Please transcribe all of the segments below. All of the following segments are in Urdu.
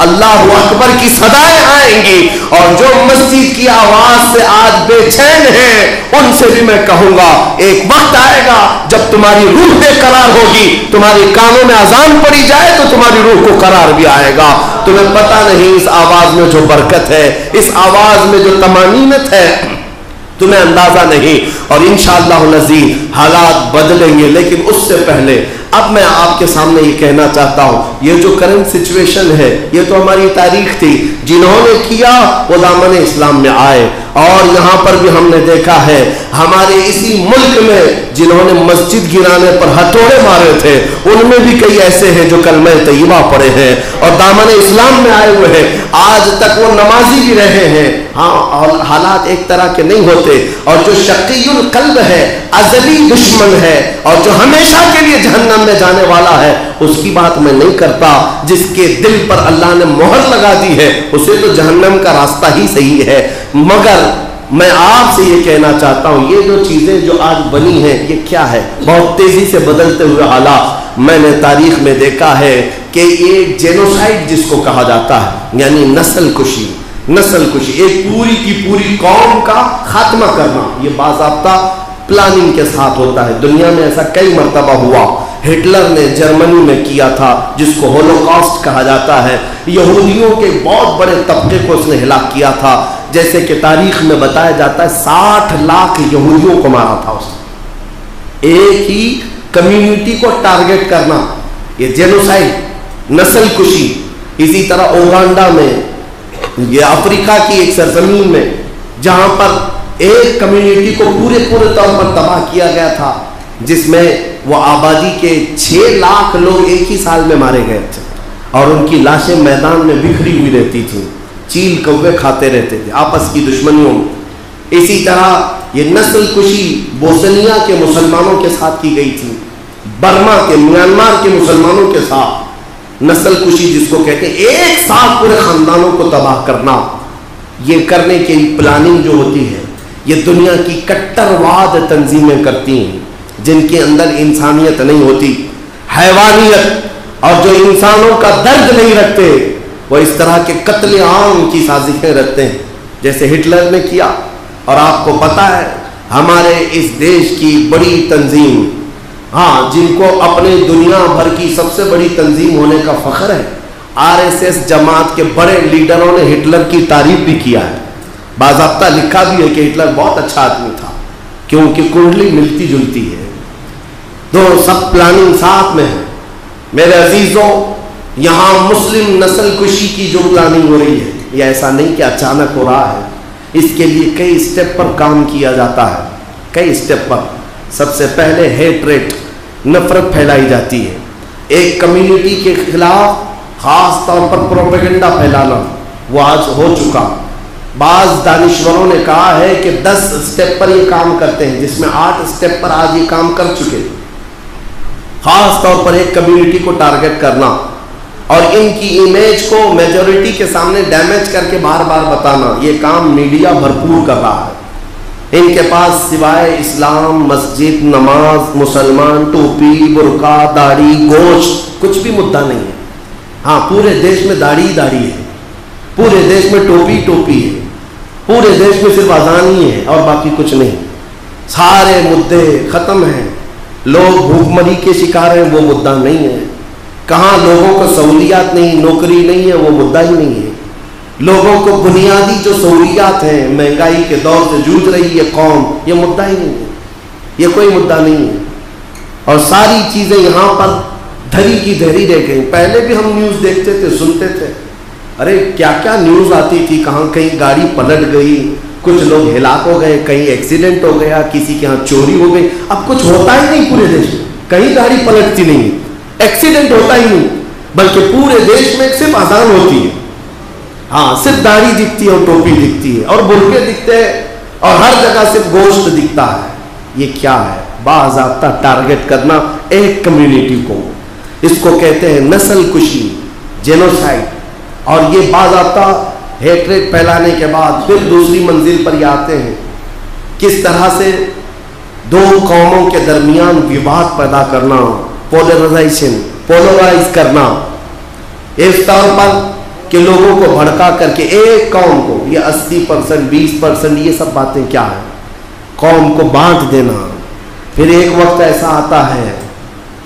اللہ اکبر کی صدائیں آئیں گی، اور جو مسجد کی آواز سے آج بے چین ہیں ان سے بھی میں کہوں گا ایک وقت آئے گا جب تمہاری روح بے قرار ہوگی، تمہاری کانوں میں اذان پڑی جائے تو تمہاری روح کو قرار بھی آئے گا۔ تمہیں پتہ نہیں اس آواز میں جو برکت ہے، اس آواز میں جو طمانینت ہے، تمہیں اندازہ نہیں، اور انشاءاللہ العزیز حالات بدلیں گے۔ لیکن اس سے پہلے اب میں آپ کے سامنے یہ کہنا چاہتا ہوں، یہ جو کرنٹ سچویشن ہے یہ تو ہماری تاریخ تھی، جنہوں نے کیا وہ دامن اسلام میں آئے، اور یہاں پر بھی ہم نے دیکھا ہے ہمارے اسی ملک میں جنہوں نے مسجد گرانے پر ہتھوڑے مارے تھے ان میں بھی کئی ایسے ہیں جو کلمہ طیبہ پڑھے ہیں اور دامن اسلام میں آئے ہوئے ہیں، آج تک وہ نمازی بھی رہے ہیں۔ ہاں، اور حالات ایک طرح کے نہیں ہوتے، اور جو شقی القلب ہے، ازلی دشمن ہے، اور جو ہمیشہ کے لیے جہنم میں جانے والا ہے، اس کی بات میں نہیں کرتا۔ جس کے دل پر اللہ نے مہر لگا دی ہے اسے تو جہنم کا راستہ ہی صحیح ہے۔ مگر میں آپ سے یہ کہنا چاہتا ہوں یہ جو چیزیں جو آج بنی ہیں یہ کیا ہے؟ بہت تیزی سے بدلتے ہوئے حالات۔ میں نے تاریخ میں دیکھا ہے کہ یہ جینوسائیڈ جس کو کہا جاتا ہے، یعنی نسل کشی، ایک پوری کی پوری قوم کا خاتمہ کرنا، یہ باضابطہ پلاننگ کے ساتھ ہوتا ہے۔ دنیا میں ایسا کئی مرتبہ ہوا۔ ہٹلر نے جرمنی میں کیا تھا جس کو ہولوکاسٹ کہا جاتا ہے، یہودیوں کے بہت بڑے طبقے کو اس نے ہلاک کیا تھا۔ جیسے کہ تاریخ میں بتایا جاتا ہے 60 لاکھ یہودیوں کو مارا تھا اس نے، ایک ہی کمیونٹی کو ٹارگٹ کرنا، یہ جینوسائیڈ، نسل کشی۔ اسی طرح اوگانڈا میں، یہ افریقہ کی ایک سرزمین میں، جہاں پر ایک کمیونٹی کو پورے طور پر تباہ کیا گیا تھا، جس میں وہ آبادی کے 6 لاکھ لوگ ایک ہی سال میں مارے گئے تھے، اور ان کی لاشیں میدان میں بکھری ہوئی رہتی تھیں، چیل کوے کھاتے رہتے تھے آپس کی دشمنیوں میں۔ اسی طرح یہ نسل کشی بوسنیا کے مسلمانوں کے ساتھ کی گئی تھی، برما کے، میانمار کے مسلمانوں کے ساتھ نسل کشی جس کو کہتے ہیں، ایک ساتھ پورے خاندانوں کو تباہ کرنا۔ یہ کرنے کی پلاننگ جو ہوتی ہے یہ دنیا کی کٹر واد تنظیمیں کرتی ہیں، جن کے اندر انسانیت نہیں ہوتی، حیوانیت، اور جو انسانوں کا درد نہیں رکھتے وہ اس طرح کے قتل عام کی سازشیں رکھتے ہیں جیسے ہٹلر نے کیا۔ اور آپ کو پتا ہے ہمارے اس دیش کی بڑی تنظیم، ہاں، جن کو اپنے دنیا بھر کی سب سے بڑی تنظیم ہونے کا فخر ہے، RSS جماعت کے بڑے لیڈروں نے ہٹلر کی تعریف بھی کیا ہے، باضابطہ لکھا بھی ہے کہ ہٹلر بہت اچھا آدمی تھا، کیونکہ کنڈلی ملتی جلتی ہے، دو سب پلاننگ ساتھ میں ہے۔ میرے عزیزوں، یہاں مسلم نسل کشی کی جو پلاننگ ہو رہی ہے یہ ایسا نہیں کہ اچانک ہو رہا ہے، اس کے لیے کئی اسٹیپ پر کام کیا جاتا ہے، کئی اسٹیپ پر۔ سب سے پہلے ہیٹریٹ، نفرت پھیلائی جاتی ہے، ایک کمیونٹی کے خلاف خاص طور پر پروپیگنڈا پھیلانا، وہ آج ہو چکا۔ بعض دانشوروں نے کہا ہے کہ 10 اسٹیپ پر یہ کام کرتے ہیں، جس میں 8 اسٹیپ پر آج یہ کام کر چکے۔ خاص طور پر ایک کمیونٹی کو ٹارگٹ کرنا اور ان کی امیج کو میجورٹی کے سامنے ڈیمیج کر کے بار بار بتانا، یہ کام میڈیا بھرپور کر رہا ہے۔ ان کے پاس سوائے اسلام، مسجد، نماز، مسلمان، ٹوپی، برقع، داڑھی، گوشت، کچھ بھی مدعا نہیں ہے۔ ہاں، پورے دیش میں داڑھی ہی داڑھی ہے، پورے دیش میں ٹوپی ٹوپی ہے، پورے دیش میں صرف اذان ہی ہے اور باقی کچھ نہیں۔ سارے مدعے ختم ہیں، لوگ بھوک مری کے شکار ہیں، وہ مدعا نہیں ہے۔ کہاں لوگوں کو سہولیات نہیں، نوکری نہیں ہے، وہ مدعا ہی نہیں ہے۔ لوگوں کو بنیادی جو سہولیات ہیں، مہنگائی کے دور سے جوجھ رہی ہے قوم، یہ مدعا ہی نہیں ہے، یہ کوئی مدعا نہیں ہے۔ اور ساری چیزیں یہاں پر دھری کی دھری رہ گئی۔ پہلے بھی ہم نیوز دیکھتے تھے، سنتے تھے، ارے کیا کیا نیوز آتی تھی، کہاں کہیں گاڑی پلٹ گئی، کچھ لوگ ہلاک ہو گئے، کہیں ایکسیڈنٹ ہو گیا، کسی کے ہاں چوری ہو گئی۔ اب کچھ ہوتا ہی نہیں پورے دیش میں، کہیں گاڑی پلٹتی نہیں، ایکسیڈنٹ ہوتا ہی نہیں، بلکہ پورے دیش میں صرف اذان ہوتی ہے، ہاں، صرف داڑھی دکھتی ہے اور ٹوپی دکھتی ہے اور برقعے دکھتے ہیں اور ہر جگہ صرف گوشت دکھتا ہے۔ یہ کیا ہے؟ باضابطہ ٹارگٹ کرنا ایک کمیونٹی کو، اس کو کہتے ہیں نسل کشی، جینوسائیڈ۔ اور یہ باضابطہ ہیٹریٹ پھیلانے کے بعد پھر دوسری منزل پر یہ آتے ہیں، کس طرح سے دو قوموں کے درمیان وواد پیدا کرنا، پولرائز کرنا۔ اس طور پر کہ لوگوں کو بھڑکا کر کے ایک قوم کو یہ 80% 20% یہ سب باتیں کیا ہیں، قوم کو بانٹ دینا. پھر ایک وقت ایسا آتا ہے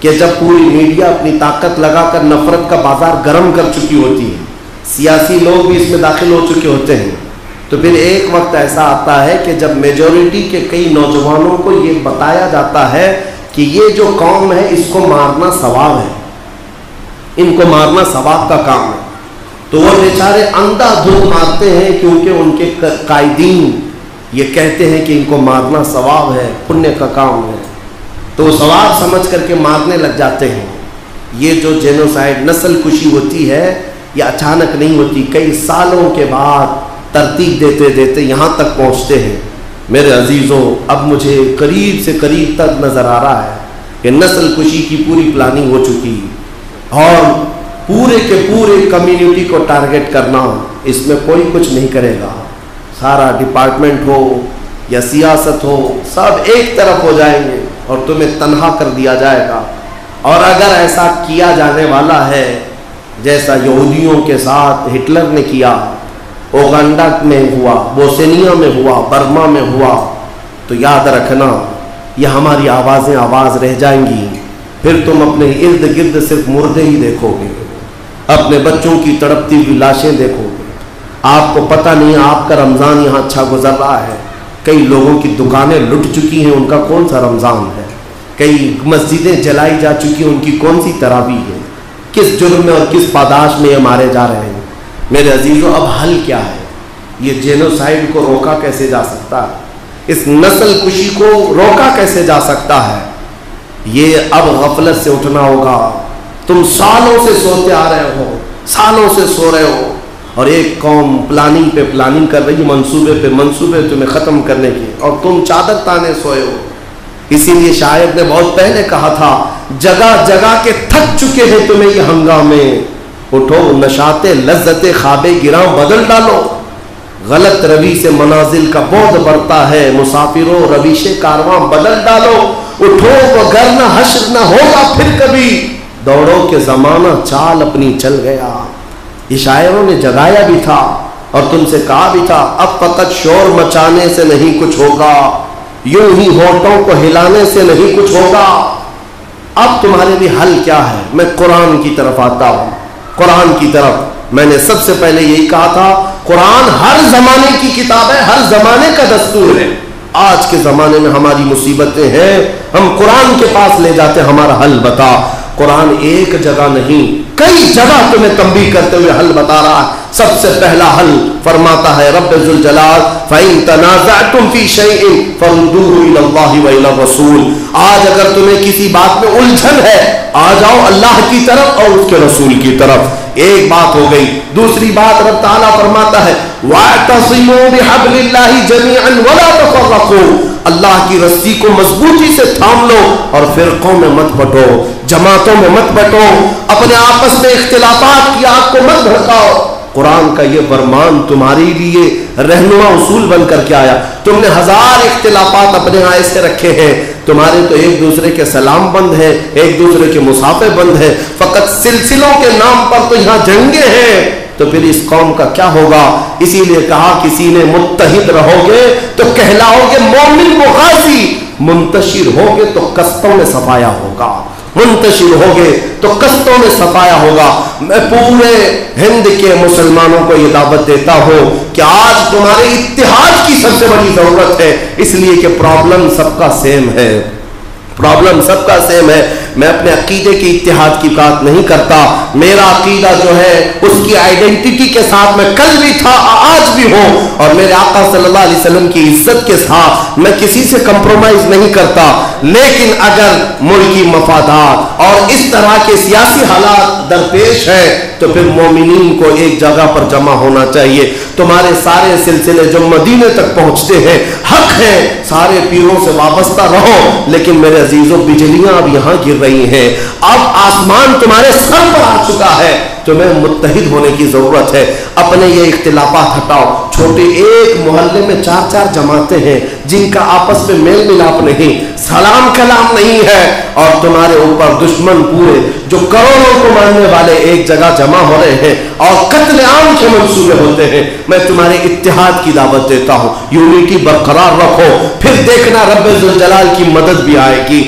کہ جب پوری میڈیا اپنی طاقت لگا کر نفرت کا بازار گرم کر چکی ہوتی ہے، سیاسی لوگ بھی اس میں داخل ہو چکے ہوتے ہیں، تو پھر ایک وقت ایسا آتا ہے کہ جب میجورٹی کے کئی نوجوانوں کو یہ بتایا جاتا ہے کہ یہ جو قوم ہے اس کو مارنا ثواب ہے، ان کو مارنا ثواب کا کام ہے، تو وہ بیچارے اندھا دھند مارتے ہیں کیونکہ ان کے قائدین یہ کہتے ہیں کہ ان کو مارنا ثواب ہے، پنیہ کا کام ہے، تو ثواب سمجھ کر کے مارنے لگ جاتے ہیں. یہ جو جینوسائیڈ نسل کشی ہوتی ہے یہ اچانک نہیں ہوتی، کئی سالوں کے بعد ترتیب دیتے دیتے یہاں تک پہنچتے ہیں. میرے عزیزوں، اب مجھے قریب سے قریب تک نظر آ رہا ہے کہ نسل کشی کی پوری پلاننگ ہو چکی اور پورے کے پورے کمیونٹی کو ٹارگٹ کرنا، اس میں کوئی کچھ نہیں کرے گا. سارا ڈپارٹمنٹ ہو یا سیاست ہو سب ایک طرف ہو جائیں گے اور تمہیں تنہا کر دیا جائے گا. اور اگر ایسا کیا جانے والا ہے جیسا یہودیوں کے ساتھ ہٹلر نے کیا، اوگانڈا میں ہوا، بوسنیا میں ہوا، برما میں ہوا، تو یاد رکھنا یہ ہماری آوازیں آواز رہ جائیں گی. پھر تم اپنے ارد گرد صرف مردے ہی دیکھو گے، اپنے بچوں کی تڑپتی ہوئی لاشیں دیکھو گے. آپ کو پتہ نہیں آپ کا رمضان یہاں اچھا گزر رہا ہے، کئی لوگوں کی دکانیں لٹ چکی ہیں، ان کا کون سا رمضان ہے، کئی مسجدیں جلائی جا چکی ہیں، ان کی کون سی تراویح ہے، کس جرم میں اور کس پاداش میں یہ مارے جا رہے ہیں. میرے عزیزوں، اب حل کیا ہے؟ یہ جینوسائیڈ کو روکا کیسے جا سکتا ہے؟ اس نسل کشی کو روکا کیسے جا سکتا ہے؟ یہ اب غفلت سے اٹھنا ہوگا. تم سالوں سے سوتے آ رہے ہو، سالوں سے سو رہے ہو، اور ایک قوم پلاننگ پہ پلاننگ کر رہی ہے، منصوبے پہ منصوبے تمہیں ختم کرنے کے، اور تم چادر تانے سوئے ہو. اسی لیے شاعر نے بہت پہلے کہا تھا، جگہ جگہ کے تھک چکے ہیں تمہیں یہ ہنگامے، اٹھو نشاط لذت خواب گراں بدل ڈالو. غلط روی سے منازل کا بعد بڑھتا ہے، مسافروں رویش کارواں بدل ڈالو. اٹھو وگرنہ حشر نہ ہوگا پھر کبھی، دوڑو کہ زمانہ چال اپنی چل گیا. یہ شاعروں نے جگایا بھی تھا اور تم سے کہا بھی تھا، اب فقط شور مچانے سے نہیں کچھ ہوگا، یوں ہی ہونٹوں کو ہلانے سے نہیں کچھ ہوگا. اب تمہارے لیے حل کیا ہے؟ میں قرآن کی طرف آتا ہوں. قرآن کی طرف میں نے سب سے پہلے یہی کہا تھا، قرآن ہر زمانے کی کتاب ہے، ہر زمانے کا دستور ہے. آج کے زمانے میں ہماری مصیبتیں ہیں، ہم قرآن کے پاس لے جاتے ہیں، ہمارا حل بتا. قرآن ایک جگہ نہیں کئی جگہ تمہیں تنبیہ کرتے ہوئے حل بتا رہا ہے. سب سے پہلا حل فرماتا ہے رب ذوالجلال، فَإِن تَنَازَعْتُمْ فِي شَيْءٍ فَرُدُّوهُ إِلَى اللَّهِ وَإِلَى الرَّسُولِ. آج اگر تمہیں کسی بات میں الجھن ہے، آ جاؤ اللہ کی طرف اور اس کے رسول کی طرف. ایک بات ہو گئی. دوسری بات رب تعالیٰ فرماتا ہے وَاعْتَصِمُوا بِحَبْلِ اللَّهِ جَمِيعًا وَلَا تَفَرَّقُوا. اللہ کی رسی کو مضبوطی سے تھام لو اور فرقوں میں مت بٹو، جماعتوں میں مت بٹو، اپنے آپس میں اختلافات کی آگ کو مت بھڑکاؤ. قرآن کا یہ فرمان تمہارے لیے رہنما اصول بن کر کے آیا. تم نے ہزار اختلافات اپنے ہاں ایسے رکھے ہیں، تمہارے تو ایک دوسرے کے سلام بند ہے، ایک دوسرے کے مصافحے بند ہے، فقط سلسلوں کے نام پر تو یہاں جنگیں ہیں. تو پھر اس قوم کا کیا ہوگا؟ اسی لیے کہا کسی نے متحد رہو گے تو کہلاؤ گے مومن و غازی، منتشر ہوگے تو قصتوں میں صفایا ہوگا، منتشر ہوگے تو قصتوں میں صفایا ہوگا. میں پورے ہند کے مسلمانوں کو یہ دعوت دیتا ہوں کہ آج تمہارے اتحاد کی سب سے بڑی ضرورت ہے، اس لیے کہ پرابلم سب کا سیم ہے، پرابلم سب کا سیم ہے. میں اپنے عقیدے کی اتحاد کی بات نہیں کرتا. میرا عقیدہ جو ہے اس کی آئیڈینٹی کے ساتھ میں کل بھی تھا، آج بھی ہوں، اور میرے آقا صلی اللہ علیہ وسلم کی عزت کے ساتھ میں کسی سے کمپرومائز نہیں کرتا. لیکن اگر ملکی مفادات اور اس طرح کے سیاسی حالات درپیش ہیں تو پھر مومنین کو ایک جگہ پر جمع ہونا چاہیے. تمہارے سارے سلسلے جو مدینے تک پہنچتے ہیں حق ہیں، سارے پیروں سے وابستہ رہو، لیکن میرے عزیزوں بجلیاں اب یہاں گر رہی ہیں، اب آسمان تمہارے سر پر آ چکا ہے، تمہیں متحد ہونے کی ضرورت ہے. اپنے یہ اختلافات ہٹاؤ. چھوٹے ایک محلے میں 4 جماعتیں ہیں جن کا آپس میں میل ملاپ نہیں، سلام کلام نہیں ہے، اور تمہارے اوپر دشمن پورے جو کروڑوں کو ماننے والے ایک جگہ جمع ہو رہے ہیں اور قتل عام کے منصوبے ہوتے ہیں. میں تمہارے اتحاد کی دعوت دیتا ہوں, یونٹی برقرار رکھو, پھر دیکھنا رب ذوالجلال کی مدد بھی آئے گی.